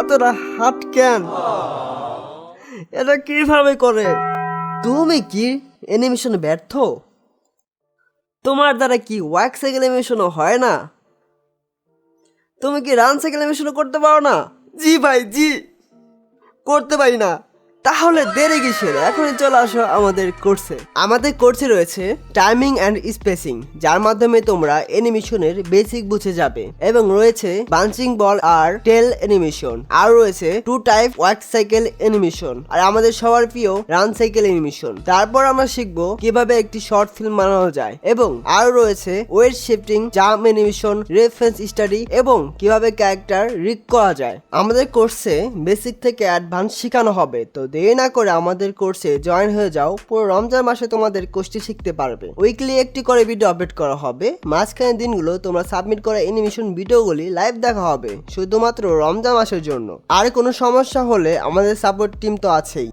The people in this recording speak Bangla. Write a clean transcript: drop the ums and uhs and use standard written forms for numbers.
এতটা হাত কেন? এটা কিভাবে করে? তুমি কি অ্যানিমেশনে ব্যর্থ? তোমার দ্বারা কি ওয়াক সাইকেল অ্যানিমেশনও হয় না? তুমি কি রান সাইকেল অ্যানিমেশনও করতে পারো না? জি ভাই, জি করতে পারি না। তাহলে দেরি কিসের? এখনই চলে আসো আমাদের কোর্সে। আমাদের কোর্সে রয়েছে টাইমিং অ্যান্ড স্পেসিং, যার মাধ্যমে তোমরা অ্যানিমেশনের বেসিক বুঝে যাবে, এবং রয়েছে বাঞ্চিং বল আর টেল অ্যানিমেশন, আর রয়েছে two type walk cycle animation, আর আমাদের সবার প্রিয় রান সাইকেল অ্যানিমেশন। তারপর আমরা শিখবো কিভাবে একটি শর্ট ফিল্ম বানানো যায়, এবং আরো রয়েছে weight shifting, jump animation, reference study, এবং কিভাবে ক্যারেক্টার রিক করা যায়। আমাদের কোর্সে বেসিক থেকে অ্যাডভান্স শেখানো হবে, তো দেরি না করে আমাদের কোর্সে জয়েন হয়ে যাও। পুরো রমজান মাসে তোমাদের কোর্সটি শিখতে পারবে। উইকলি একটি করে ভিডিও আপলোড করা হবে। মাঝখানে দিনগুলো তোমরা সাবমিট করা অ্যানিমেশন ভিডিওগুলি লাইভ দেখা হবে শুধুমাত্র রমজান মাসের জন্য। আর কোনো সমস্যা হলে আমাদের সাপোর্ট টিম তো আছেই।